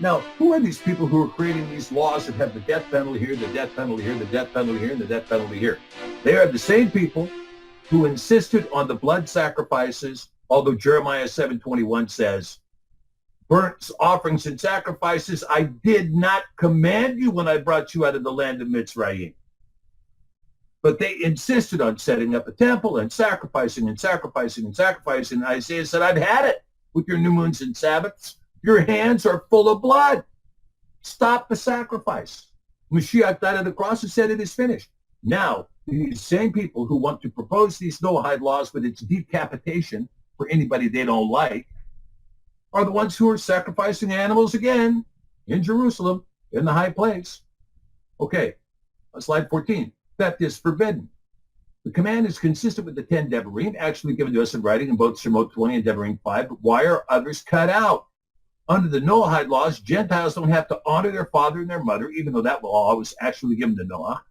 Now, who are these people who are creating these laws that have the death penalty here, the death penalty here, the death penalty here, and the death penalty here? They are the same people who insisted on the blood sacrifices, although Jeremiah 7:21 says, burnt offerings and sacrifices I did not command you when I brought you out of the land of Mitzrayim. But they insisted on setting up a temple and sacrificing and sacrificing and sacrificing. And Isaiah said, I've had it with your new moons and Sabbaths. Your hands are full of blood. Stop the sacrifice. Mashiach died on the cross and said it is finished. Now, these same people who want to propose these Noahide laws with its decapitation for anybody they don't like are the ones who are sacrificing animals again in Jerusalem in the high place. Okay, slide 14. Theft is forbidden. The command is consistent with the 10 Devarim, actually given to us in writing in both Shemot 20 and Devarim 5, but why are others cut out? Under the Noahide laws, Gentiles don't have to honor their father and their mother, even though that law was actually given to Noah.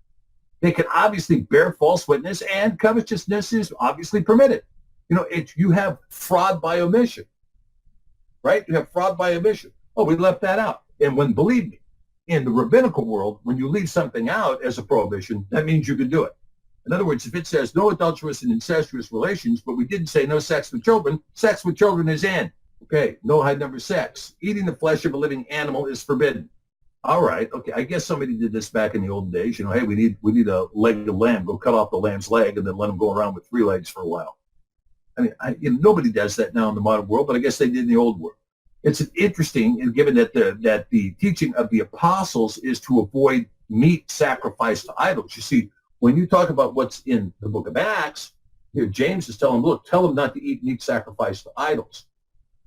They can obviously bear false witness, and covetousness is obviously permitted. You know, you have fraud by omission, right? You have fraud by omission. Oh, we left that out. And when, believe me, in the rabbinical world, when you leave something out as a prohibition, that means you can do it. In other words, if it says no adulterous and incestuous relations, but we didn't say no sex with children is in. Okay, Noahide number 6. Eating the flesh of a living animal is forbidden. All right, okay, I guess somebody did this back in the old days. You know, hey, we need a leg of lamb. Go cut off the lamb's leg and then let him go around with 3 legs for a while. I mean, nobody does that now in the modern world, but I guess they did in the old world. It's interesting, and given that the teaching of the apostles is to avoid meat sacrificed to idols. You see, when you talk about what's in the book of Acts, here James is telling them, look, tell them not to eat meat sacrificed to idols.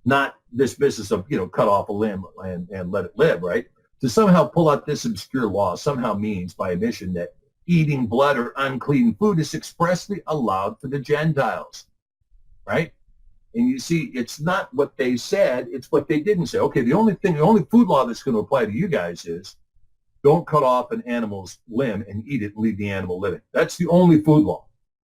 Not this business of, you know, cut off a limb and let it live, right? To somehow pull out this obscure law somehow means by omission that eating blood or unclean food is expressly allowed for the Gentiles, right? And you see, it's not what they said, it's what they didn't say. Okay, the only food law that's going to apply to you guys is don't cut off an animal's limb and eat it and leave the animal living. That's the only food law.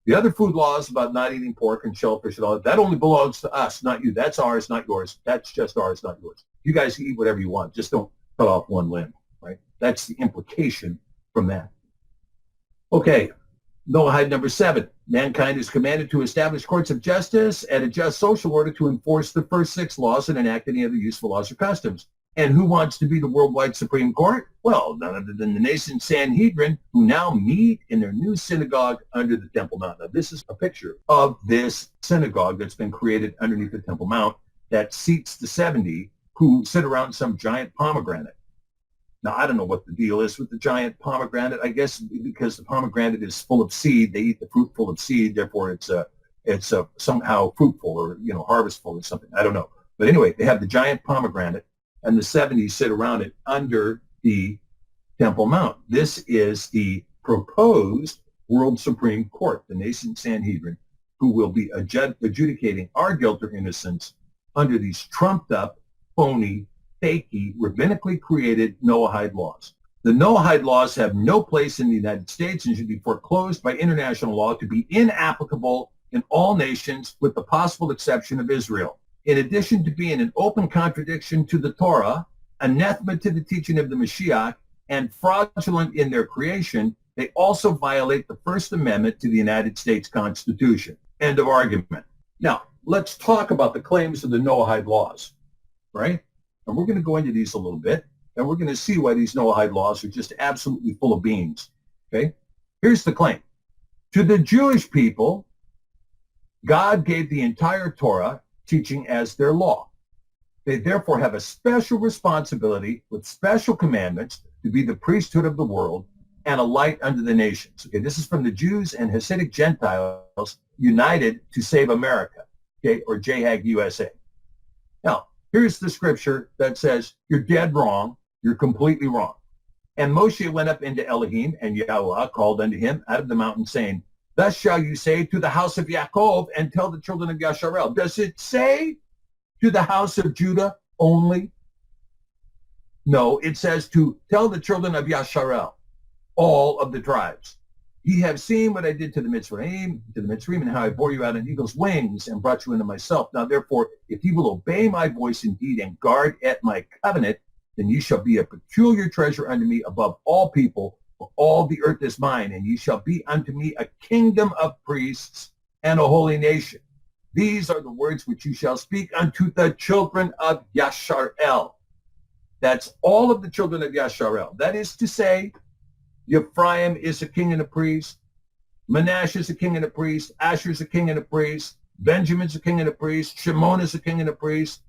The other food laws about not eating pork and shellfish and all that only belongs to us, not you. That's ours, not yours. That's just ours, not yours. You guys can eat whatever you want. Just don't cut off one limb, right? That's the implication from that. Okay, Noahide number 7. Mankind is commanded to establish courts of justice and a just social order to enforce the first 6 laws and enact any other useful laws or customs. And who wants to be the worldwide Supreme Court? Well, none other than the nascent Sanhedrin, who now meet in their new synagogue under the Temple Mount. Now, this is a picture of this synagogue that's been created underneath the Temple Mount that seats the 70 who sit around some giant pomegranate. Now, I don't know what the deal is with the giant pomegranate. I guess because the pomegranate is full of seed, they eat the fruit full of seed, therefore it's somehow fruitful or, you know, harvestful or something. I don't know. But anyway, they have the giant pomegranate, and the 70 sit around it under the Temple Mount. This is the proposed World Supreme Court, the nascent Sanhedrin, who will be adjudicating our guilt or innocence under these trumped up, phony, fakey, rabbinically created Noahide laws. The Noahide laws have no place in the United States and should be foreclosed by international law to be inapplicable in all nations with the possible exception of Israel. In addition to being an open contradiction to the Torah, anathema to the teaching of the Mashiach, and fraudulent in their creation, they also violate the First Amendment to the United States Constitution. End of argument. Now, let's talk about the claims of the Noahide laws, right? And we're going to go into these a little bit, and we're going to see why these Noahide laws are just absolutely full of beans, okay? Here's the claim. To the Jewish people, God gave the entire Torah teaching as their law. They therefore have a special responsibility with special commandments to be the priesthood of the world and a light unto the nations. Okay, this is from the Jews and Hasidic Gentiles united to save America, okay, or JHAG USA. Now, here's the scripture that says, you're dead wrong, you're completely wrong. And Moshe went up into Elohim, and Yahweh called unto him out of the mountain, saying, thus shall you say to the house of Yaakov and tell the children of Yasharel. Does it say to the house of Judah only? No, it says to tell the children of Yasharel, all of the tribes. Ye have seen what I did to the Mitzrayim, and how I bore you out on eagle's wings and brought you into myself. Now, therefore, if ye will obey my voice indeed and guard at my covenant, then you shall be a peculiar treasure unto me above all people, for all the earth is mine, and you shall be unto me a kingdom of priests and a holy nation. These are the words which you shall speak unto the children of Yasharel. That's all of the children of Yasharel. That is to say, Ephraim is a king and a priest. Manasseh is a king and a priest. Asher is a king and a priest. Benjamin's a king and a priest. Shimon is a king and a priest.